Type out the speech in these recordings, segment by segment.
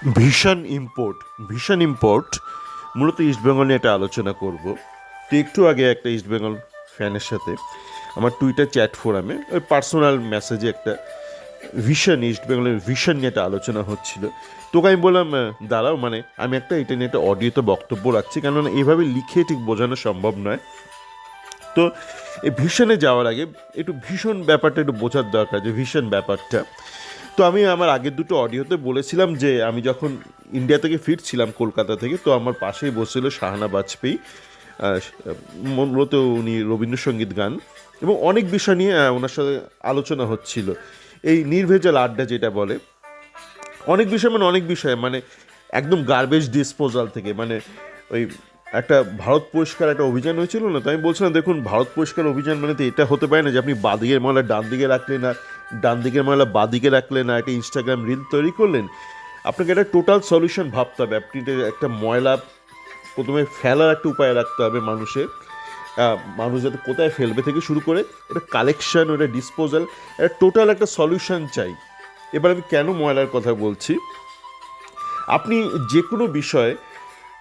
ভীষণ ইম্পোর্ট মূলত ইস্টবেঙ্গল নিয়ে একটা আলোচনা করব। তো একটু আগে একটা ইস্টবেঙ্গল ফ্যানের সাথে আমার টুইটার চ্যাট ফোরামে ওই পার্সোনাল মেসেজে একটা ইস্টবেঙ্গলের ভিশন নিয়ে একটা আলোচনা হচ্ছিল। তোকে আমি বললাম দাঁড়াও, মানে আমি এটা নিয়ে একটা অডিওতে বক্তব্য রাখছি, কেননা এভাবে লিখে ঠিক বোঝানো সম্ভব নয়। তো এই ভিশনে যাওয়ার আগে একটু ভীষণ ব্যাপারটা একটু বোঝার দরকার, যে ভিশন ব্যাপারটা। তো আমি আমার আগের দুটো অডিওতে বলেছিলাম যে আমি যখন ইন্ডিয়া থেকে ফিরছিলাম কলকাতা থেকে, তো আমার পাশেই বসছিল শাহানা বাজপেয়ী। মূলত উনি রবীন্দ্রসঙ্গীত গান এবং অনেক বিষয় নিয়ে ওনার সাথে আলোচনা হচ্ছিল। এই নির্ভেজাল আড্ডা যেটা বলে, অনেক বিষয় মানে একদম গার্বেজ ডিসপোজাল থেকে, মানে ওই একটা ভারত পরিষ্কার একটা অভিযান হয়েছিল না, তো আমি বলছিলাম দেখুন, ভারত পরিষ্কার অভিযান মানে তো এটা হতে পারে না যে আপনি বাদিকের ময়লা ডান দিকে রাখলেন না, ডান দিকের ময়লা বাদিকে রাখলেন না, একটা ইনস্টাগ্রাম রিল তৈরি করলেন। আপনাকে একটা টোটাল সলিউশন ভাবতে হবে। আপনি একটা ময়লা প্রথমে ফেলার একটা উপায় রাখতে হবে মানুষের, মানুষ যাতে কোথায় ফেলবে থেকে শুরু করে এটা কালেকশন, ওটা ডিসপোজাল, একটা টোটাল একটা সলিউশন চাই। এবার আমি কেন ময়লার কথা বলছি, আপনি যে কোনো বিষয়ে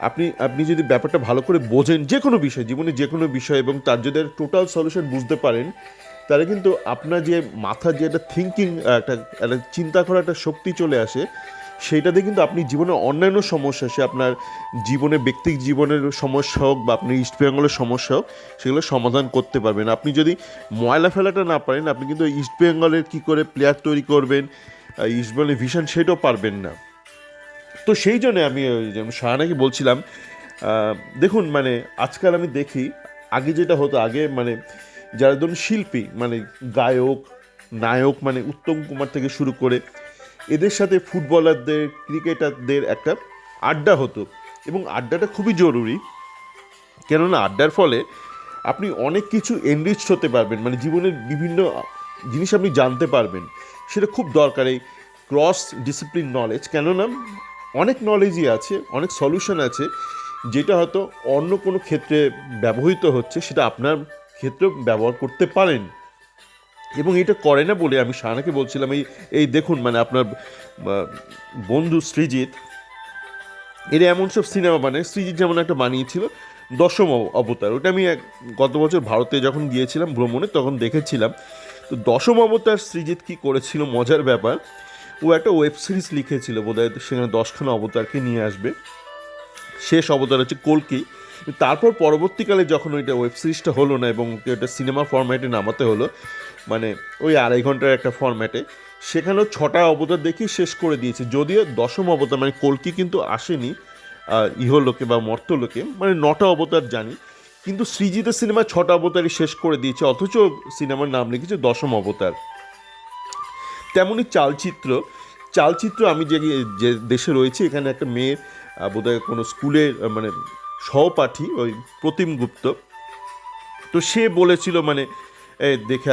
আপনি আপনি যদি ব্যাপারটা ভালো করে বোঝেন, যে কোনো বিষয়, জীবনে যে কোনো বিষয়, এবং তার যদি টোটাল সলিউশন বুঝতে পারেন, তাহলে কিন্তু আপনার যে মাথার যে একটা থিঙ্কিং, একটা একটা চিন্তা করার একটা শক্তি চলে আসে, সেইটাতে কিন্তু আপনি জীবনে অন্যান্য সমস্যা, সে আপনার জীবনে ব্যক্তিক জীবনের সমস্যা হোক বা আপনি ইস্টবেঙ্গলের সমস্যা হোক, সেগুলো সমাধান করতে পারবেন। আপনি যদি ময়লা ফেলাটা না পারেন, আপনি কিন্তু ইস্টবেঙ্গলের কী করে প্লেয়ার তৈরি করবেন, ইস্টবেঙ্গলের ভিশন, সেটাও পারবেন না। তো সেই জন্য আমি যেমন শাহানাকে বলছিলাম, দেখুন মানে আজকাল আমি দেখি, আগে যেটা হতো, আগে মানে যারা ধরুন শিল্পী, মানে গায়ক, নায়ক, মানে উত্তম কুমার থেকে শুরু করে এদের সাথে ফুটবলারদের, ক্রিকেটারদের একটা আড্ডা হতো, এবং আড্ডাটা খুবই জরুরি। কেননা আড্ডার ফলে আপনি অনেক কিছু এনরিচড হতে পারবেন, মানে জীবনের বিভিন্ন জিনিস আপনি জানতে পারবেন। সেটা খুব দরকার, এই ক্রস ডিসিপ্লিন নলেজ। কেননা অনেক নলেজই আছে, অনেক সলিউশন আছে, যেটা হয়তো অন্য কোনো ক্ষেত্রে ব্যবহৃত হচ্ছে, সেটা আপনার ক্ষেত্রেও ব্যবহার করতে পারেন। এবং এটা করে না বলে আমি শাহানাকে বলছিলাম, এই এই দেখুন মানে আপনার বন্ধু সৃজিত, এরা এমন সব সিনেমা বানায়। সৃজিত যেমন একটা বানিয়েছিল দশম অবতার, ওটা আমি গত বছর ভারতে যখন গিয়েছিলাম ভ্রমণে তখন দেখেছিলাম। তো দশম অবতার সৃজিত কী করেছিল, মজার ব্যাপার, ও একটা ওয়েব সিরিজ লিখেছিল বোধহয়, সেখানে 10খানা অবতারকে নিয়ে আসবে। শেষ অবতার হচ্ছে কল্কি। তারপর পরবর্তীকালে যখন ওইটা ওয়েব সিরিজটা হলো না এবং ওটা সিনেমা ফরম্যাটে নামাতে হলো, মানে ওই 2.5 ঘন্টার একটা ফরম্যাটে, সেখানেও 6টা অবতার দেখি শেষ করে দিয়েছে। যদিও দশম অবতার মানে কল্কি কিন্তু আসেনি ইহলোকে বা মর্তলোকে, মানে 9টা অবতার জানি, কিন্তু সৃজিতের সিনেমা 6টা অবতারই শেষ করে দিয়েছে, অথচ সিনেমার নাম লিখেছে দশম অবতার। তেমনই চালচিত্র আমি যে যে দেশে রয়েছি, এখানে একটা মেয়ের বোধহয় কোনো স্কুলের মানে সহপাঠী, ওই প্রতিম গুপ্ত, তো সে বলেছিল মানে দেখে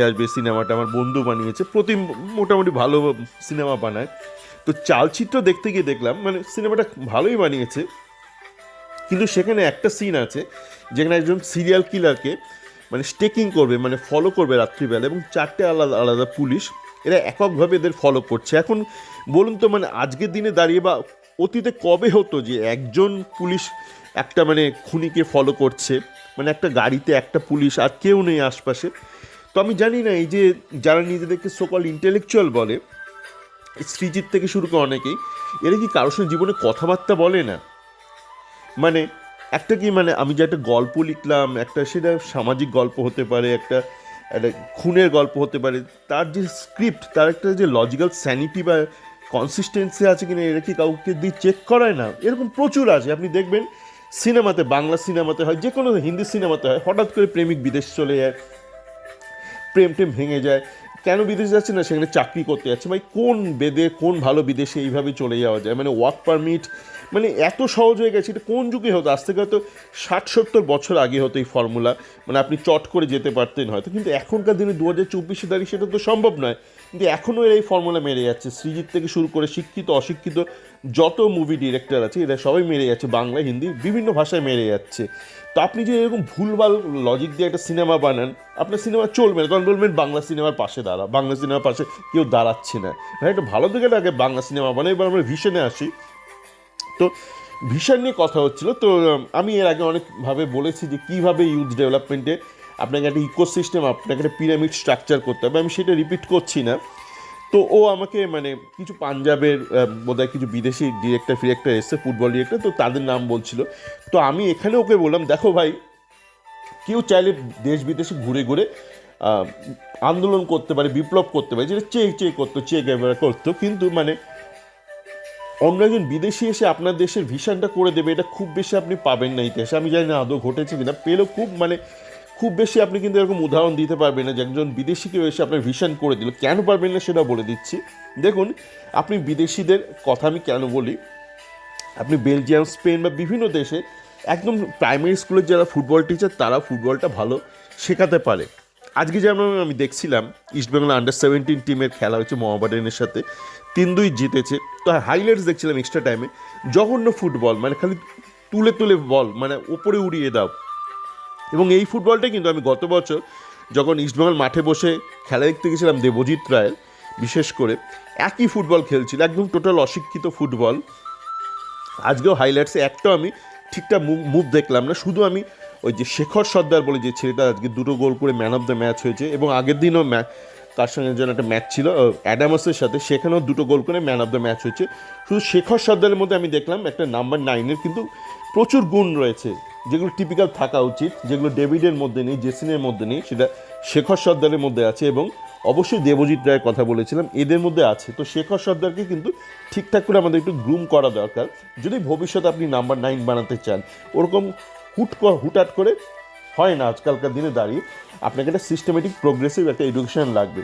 আসবে সিনেমাটা, আমার বন্ধু বানিয়েছে। প্রতিম মোটামুটি ভালো সিনেমা বানায়। তো চালচিত্র দেখতে গিয়ে দেখলাম মানে সিনেমাটা ভালোই বানিয়েছে, কিন্তু সেখানে একটা সিন আছে যেখানে একজন সিরিয়াল কিলারকে মানে স্টেকিং করবে, মানে ফলো করবে রাত্রিবেলা, এবং 4টে আলাদা আলাদা পুলিশ এরা এককভাবে এদের ফলো করছে। এখন বলুন তো, মানে আজকের দিনে দাঁড়িয়ে বা অতীতে কবে হতো যে একজন পুলিশ একটা মানে খুনিকে ফলো করছে, মানে একটা গাড়িতে একটা পুলিশ আর কেউ নেই আশপাশে। তো আমি জানি না, এই যে যারা নিজেদেরকে সোকল ইন্টেলেকচুয়াল বলে, সৃজিত থেকে শুরু করে অনেকেই, এরা কি কারোর সঙ্গে জীবনে কথাবার্তা বলে না? মানে একটা কি, মানে আমি যে একটা গল্প লিখলাম, একটা সেটা সামাজিক গল্প হতে পারে, একটা একটা খুনের গল্প হতে পারে, তার যে স্ক্রিপ্ট, তার একটা যে লজিক্যাল স্যানিটি বা কনসিস্টেন্সি আছে কিনা, এরা কি কাউকে দিয়ে চেক করায় না? এরকম প্রচুর আছে, আপনি দেখবেন সিনেমাতে, বাংলা সিনেমাতে হয়, যে কোনো হিন্দি সিনেমাতে হয়, হঠাৎ করে প্রেমিক বিদেশ চলে যায়, প্রেম টেম ভেঙে যায়। কেন বিদেশে যাচ্ছে না, সেখানে চাকরি করতে যাচ্ছে। ভাই কোন বেদে, কোন ভালো বিদেশে এইভাবে চলে যাওয়া যায়? মানে ওয়ার্ক পারমিট, মানে এত সহজ হয়ে গেছে। এটা কোন যুগে হতো? আজ থেকে হয়তো 60-70 বছর আগে হতো এই ফর্মুলা, মানে আপনি চট করে যেতে পারতেন হয়তো, কিন্তু এখনকার দিনে 2024-এ দাঁড়িয়ে সেটা তো সম্ভব নয়। কিন্তু এখনও এর এই ফর্মুলা মেরে যাচ্ছে। সৃজিত থেকে শুরু করে শিক্ষিত অশিক্ষিত যত মুভি ডিরেক্টর আছে এরা সবাই মেরে যাচ্ছে, বাংলা হিন্দি বিভিন্ন ভাষায় মেরে যাচ্ছে। তো আপনি যে এরকম ভুলভাল লজিক দিয়ে একটা সিনেমা বানান, আপনার সিনেমা চলবে না, কারণ বলবেন বাংলা সিনেমার পাশে দাঁড়া, বাংলা সিনেমার পাশে কেউ দাঁড়াচ্ছে না। ভাই একটা ভালো দিকে আগে বাংলা সিনেমা বানাই। এবার আমরা ভিশনে আসি। তো ভিশন নিয়ে কথা হচ্ছিল। তো আমি এর আগে অনেকভাবে বলেছি যে কীভাবে ইউথ ডেভেলপমেন্টে আপনাকে একটা ইকোসিস্টেম, আপনাকে একটা পিরামিড স্ট্রাকচার করতে হবে। আমি সেটা রিপিট করছি না। তো ও আমাকে মানে কিছু পাঞ্জাবের বোধহয় কিছু বিদেশি ফিরেক্টর এসছে, ফুটবল ডিরেক্টর, তো তাদের নাম বলছিল। তো আমি এখানে ওকে বললাম, দেখো ভাই, কেউ চাইলে দেশ বিদেশে ঘুরে ঘুরে আন্দোলন করতে পারে, বিপ্লব করতে পারে, যেটা চে গেভারা করতো, কিন্তু মানে অন্য একজন বিদেশি এসে আপনার দেশের ভিশনটা করে দেবে, এটা খুব বেশি আপনি পাবেন না ইতিহাসে। আমি জানি না আদৌ ঘটেছে কিনা, পেলেও খুব বেশি আপনি কিন্তু এরকম উদাহরণ দিতে পারবেন না যে একজন বিদেশি কেউ এসে আপনার ভিশন করে দিল। কেন পারবেন না সেটা বলে দিচ্ছি। দেখুন, আপনি বিদেশিদের কথা আমি কেন বলি, আপনি বেলজিয়াম, স্পেন বা বিভিন্ন দেশে একদম প্রাইমারি স্কুলের যারা ফুটবল টিচার তারা ফুটবলটা ভালো শেখাতে পারে। আজকে যেমন আমি দেখছিলাম ইস্টবেঙ্গল আন্ডার-17 টিমের খেলা হচ্ছে মোহামেডানের সাথে, 3-2 জিতেছে। তো হাইলাইটস দেখছিলাম এক্সট্রা টাইমে, জঘন্য ফুটবল, মানে খালি তুলে তুলে বল, মানে ওপরে উড়িয়ে দাও। এবং এই ফুটবলটাই কিন্তু আমি গত বছর যখন ইস্টবেঙ্গল মাঠে বসে খেলা দেখতে গেছিলাম দেবজিৎ রায়ের, বিশেষ করে একই ফুটবল খেলছিল, একদম টোটাল অশিক্ষিত ফুটবল। আজকেও হাইলাইটসে একটাও আমি ঠিকঠাক মুভ দেখলাম না। শুধু আমি ওই যে শেখর সর্দার বলে যে ছেলেটা আজকে 2 গোল করে ম্যান অফ দ্য ম্যাচ হয়েছে, এবং আগের দিনও তার সঙ্গে যেন একটা ম্যাচ ছিল অ্যাডামাসের সাথে, সেখানেও 2 গোল করে ম্যান অফ দ্য ম্যাচ হয়েছে। শুধু শেখর সর্দারের মধ্যে আমি দেখলাম একটা নাম্বার 9-এর কিন্তু প্রচুর গুণ রয়েছে, যেগুলো টিপিক্যাল থাকা উচিত, যেগুলো ডেভিডের মধ্যে নেই, জেসিনের মধ্যে নেই, সেটা শেখর সর্দারের মধ্যে আছে। এবং অবশ্যই দেবজিৎ রায়ের কথা বলেছিলাম, এদের মধ্যে আছে। তো শেখর সর্দারকে কিন্তু ঠিকঠাক করে আমাদের একটু গ্রুম করা দরকার, যদি ভবিষ্যতে আপনি নাম্বার 9 বানাতে চান। ওরকম হুটহাট করে হয় না আজকালকার দিনে দাঁড়িয়ে, আপনাকে একটা সিস্টেমেটিক প্রোগ্রেসিভ একটা এডুকেশন লাগবে।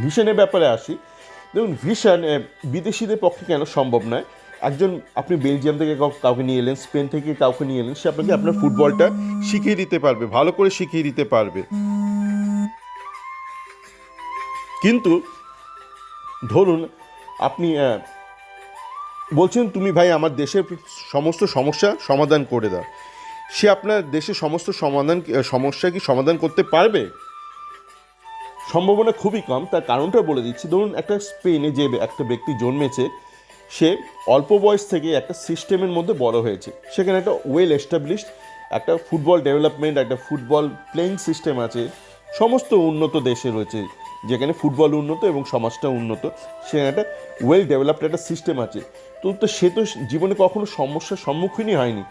ভিশনের ব্যাপারে আসি। দেখুন, ভিশন বিদেশিদের পক্ষে কেন সম্ভব নয়। একজন আপনি বেলজিয়াম থেকে কাউকে নিয়ে এলেন, স্পেন থেকে কাউকে নিয়ে এলেন, সে আপনাকে আপনার ফুটবলটা শিখিয়ে দিতে পারবে, ভালো করে শিখিয়ে দিতে পারবে। কিন্তু ধরুন আপনি বলছেন, তুমি ভাই আমার দেশের সমস্ত সমস্যা সমাধান করে দাও, সে আপনার দেশের সমস্ত সমস্যা কি সমাধান করতে পারবে? সম্ভাবনা খুবই কম। তার কারণটা বলে দিচ্ছি। ধরুন একটা স্পেনে যে একটা ব্যক্তি জন্মেছে, সে অল্প বয়স থেকে একটা সিস্টেমের মধ্যে বড় হয়েছে, সেখানে একটা ওয়েল এস্টাবলিশড একটা ফুটবল ডেভেলপমেন্ট, একটা ফুটবল প্লেয়িং সিস্টেম আছে। সমস্ত উন্নত দেশে রয়েছে যেখানে ফুটবল উন্নত এবং সমাজটা উন্নত, সেখানে একটা ওয়েল ডেভেলপড একটা সিস্টেম আছে। তো সে তো জীবনে কখনো সমস্যার সম্মুখীনই হয়নি।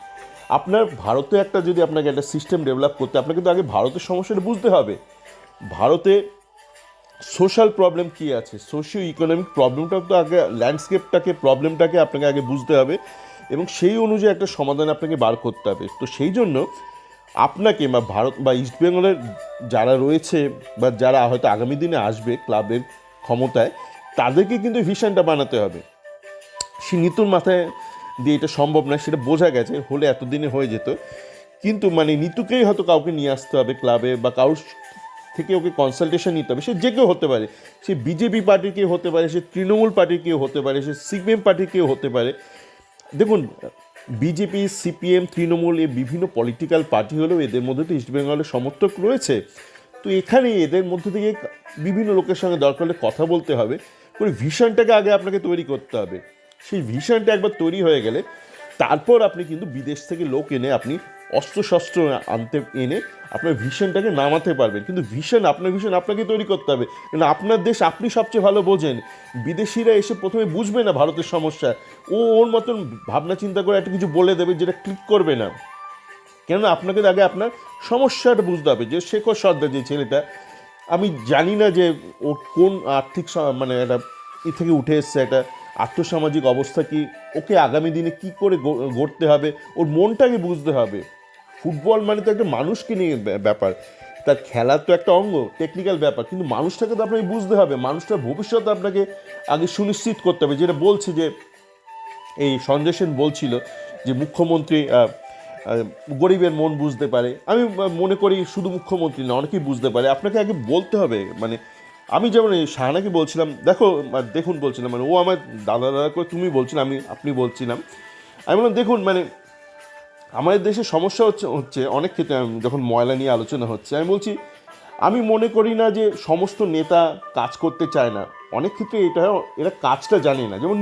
আপনার ভারতে একটা যদি আপনাকে একটা সিস্টেম ডেভেলপ করতে, আপনাকে তো আগে ভারতের সমস্যাটা বুঝতে হবে। ভারতে সোশ্যাল প্রবলেম কী আছে, সোশিও ইকোনমিক প্রবলেমটা তো আগে, প্রবলেমটাকে আপনাকে আগে বুঝতে হবে, এবং সেই অনুযায়ী একটা সমাধান আপনাকে বার করতে হবে। তো সেই জন্য আপনাকে বা ভারত বা ইস্টবেঙ্গলের যারা রয়েছে বা যারা হয়তো আগামী দিনে আসবে ক্লাবের ক্ষমতায়, তাদেরকে কিন্তু ভিশনটা বানাতে হবে। সে নিতুর মাথায় দিয়ে এটা সম্ভব নয়, সেটা বোঝা গেছে, হলে এতদিনে হয়ে যেত। কিন্তু মানে নিতুকেই হয়তো কাউকে নিয়ে আসতে হবে ক্লাবে, বা কারোর থেকে ওকে কনসালটেশন নিতে হবে। সে যে কেউ হতে পারে, সে বিজেপি পার্টির কেউ হতে পারে, সে তৃণমূল পার্টির কেউ হতে পারে, সে সিপিএম পার্টির কেউ হতে পারে। দেখুন, বিজেপি, সিপিএম, তৃণমূল, এই বিভিন্ন পলিটিক্যাল পার্টি হলেও এদের মধ্যে তো ইস্টবেঙ্গলের সমর্থক রয়েছে। তো এখানে এদের মধ্যে থেকে বিভিন্ন লোকের সঙ্গে দরকার হলে কথা বলতে হবে, করে ভিশনটাকে আগে আপনাকে তৈরি করতে হবে। সেই ভিশনটা একবার তৈরি হয়ে গেলে তারপর আপনি কিন্তু বিদেশ থেকে লোক এনে, আপনি অস্ত্রশস্ত্র এনে আপনার ভিশনটাকে নামাতে পারবেন। কিন্তু আপনার ভিশন আপনাকে তৈরি করতে হবে, কারণ আপনার দেশ আপনি সবচেয়ে ভালো বোঝেন। বিদেশিরা এসে প্রথমে বুঝবে না ভারতের সমস্যা, ওর মতন ভাবনা চিন্তা করে একটা কিছু বলে দেবে যেটা ক্লিক করবে না। কেননা আপনাকে আগে আপনার সমস্যাটা বুঝতে হবে। যে শেখর সর্দার যে ছেলেটা, আমি জানি না যে ও কোন আর্থিক মানে একটা থেকে উঠে এসছে, একটা আর্থসামাজিক অবস্থা কি, ওকে আগামী দিনে কি করে গড়তে হবে, ওর মনটাকে বুঝতে হবে। ফুটবল মানে তো একটা মানুষকে নিয়ে ব্যাপার, তার খেলা তো একটা অঙ্গ, টেকনিক্যাল ব্যাপার, কিন্তু মানুষটাকে তো আপনাকে বুঝতে হবে, মানুষটার ভবিষ্যৎ আপনাকে আগে সুনিশ্চিত করতে হবে। যেটা বলছে যে এই সঞ্জয় সেন বলছিল যে মুখ্যমন্ত্রী গরিবের মন বুঝতে পারে। আমি মনে করি শুধু মুখ্যমন্ত্রী না, অনেকেই বুঝতে পারে। আপনাকে আগে বলতে হবে, মানে আমি যেমন এই শাহানাকে বলছিলাম, দেখুন বলছিলাম, মানে ও আমার দাদা দাদা করে তুমি বলছিলাম, আপনি বলছিলাম। আমি বললাম দেখুন, মানে আমাদের দেশে সমস্যা হচ্ছে অনেক ক্ষেত্রে, যখন ময়লা নিয়ে আলোচনা হচ্ছে আমি বলছি, আমি মনে করি না যে সমস্ত নেতা কাজ করতে চায় না। অনেক ক্ষেত্রে এরা কাজটা জানে না। যেমন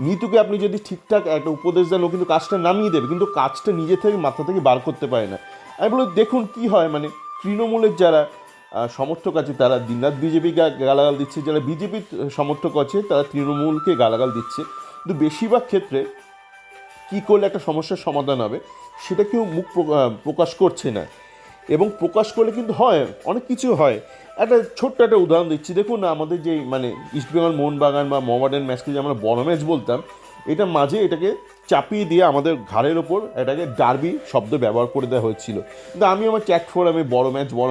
নিতুকে আপনি যদি ঠিকঠাক একটা উপদেশ দেন, ও কিন্তু কাজটা নামিয়ে দেবে, কিন্তু কাজটা নিজে থেকে মাথা থেকে বার করতে পারে না। আমি বলি দেখুন কি হয়, মানে তৃণমূলের যারা সমর্থক আছে তারা দিনরাত বিজেপি গালাগাল দিচ্ছে, যারা বিজেপির সমর্থক আছে তারা তৃণমূলকে গালাগাল দিচ্ছে। কিন্তু বেশিরভাগ ক্ষেত্রে কী করলে একটা সমস্যার সমাধান হবে সেটা কেউ মুখ প্রকাশ করছে না। এবং প্রকাশ করলে কিন্তু হয়, অনেক কিছু হয়। ছোট্ট একটা উদাহরণ দিচ্ছি, দেখুন না আমাদের যে মানে ইস্টবেঙ্গল মোহনবাগান বা মোহামেডান ম্যাচকে যে আমরা বড় ম্যাচ বলতাম, এটা মাঝে এটাকে চাপিয়ে দিয়ে আমাদের ঘাড়ের ওপর এটাকে ডার্বি শব্দ ব্যবহার করে দেওয়া হয়েছিল। কিন্তু আমি আমার চ্যাট ফোরামে বড়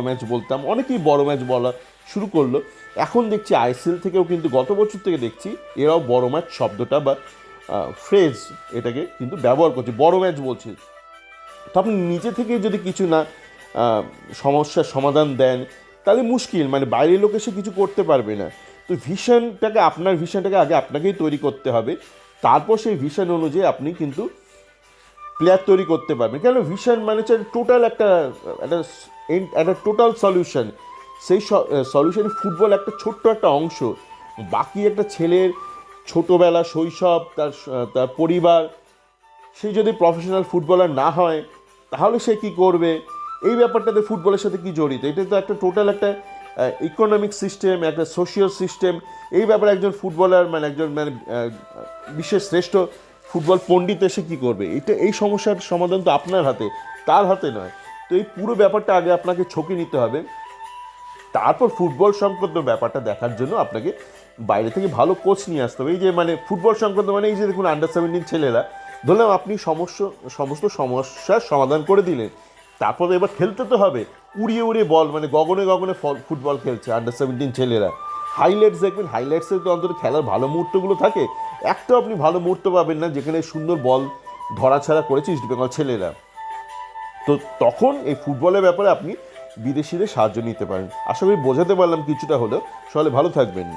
ম্যাচ বলতাম, অনেকেই বড় ম্যাচ বলা শুরু করলো। এখন দেখছি আইএসএল থেকেও কিন্তু গত বছর থেকে দেখছি এরাও বড় ম্যাচ শব্দটা বা ফ্রেজ এটাকে কিন্তু ব্যবহার করছে, বড় ম্যাচ বলছে। তো আপনি নিজে থেকে যদি কিছু না সমস্যার সমাধান দেন তাহলে মুশকিল, মানে বাইরের লোক এসে কিছু করতে পারবে না। তো আপনার ভিশনটাকে আগে আপনাকেই তৈরি করতে হবে, তারপর সেই ভিশন অনুযায়ী আপনি কিন্তু প্লেয়ার তৈরি করতে পারবেন। কেন ভিশন মানে হচ্ছে টোটাল একটা একটা একটা টোটাল সলিউশন। সেই সলিউশনে ফুটবল একটা ছোট্ট একটা অংশ। বাকি একটা ছেলের ছোটোবেলা, শৈশব, তার পরিবার, সে যদি প্রফেশনাল ফুটবলার না হয় তাহলে সে কী করবে, এই ব্যাপারটাতে ফুটবলের সাথে কি জড়িত, এটা তো একটা টোটাল একটা ইকোনমিক সিস্টেম, একটা সোশিয়াল সিস্টেম। এই ব্যাপারে একজন ফুটবলার মানে একজন মানে বিশ্বের শ্রেষ্ঠ ফুটবল পণ্ডিত এসে কী করবে, এই সমস্যার সমাধান তো আপনার হাতে, তার হাতে নয়। তো এই পুরো ব্যাপারটা আগে আপনাকে ছকে নিতে হবে, তারপর ফুটবল সংক্রান্ত ব্যাপারটা দেখার জন্য আপনাকে বাইরে থেকে ভালো কোচ নিয়ে আসতে হবে। এই যে মানে ফুটবল সংক্রান্ত মানে এই যে দেখুন আন্ডার 17 ছেলেরা, ধরলাম আপনি সমস্ত সমস্যার সমাধান করে দিলেন, তারপর এবার খেলতে তো হবে। উড়িয়ে উড়িয়ে বল, মানে গগনে গগনে ফুটবল খেলছে আন্ডার 17 ছেলেরা। হাইলাইটস দেখবেন, হাইলাইটসে তো অন্তত খেলার ভালো মুহূর্তগুলো থাকে। একটাও আপনি ভালো মুহূর্ত পাবেন না যেখানে সুন্দর বল ধরাছাড়া করেছে ইস্টবেঙ্গল ছেলেরা। তো তখন এই ফুটবলের ব্যাপারে আপনি বিদেশিদের সাহায্য নিতে পারেন। আশা করি বোঝাতে পারলাম কিছুটা হলেও। সবাই ভালো থাকবেন।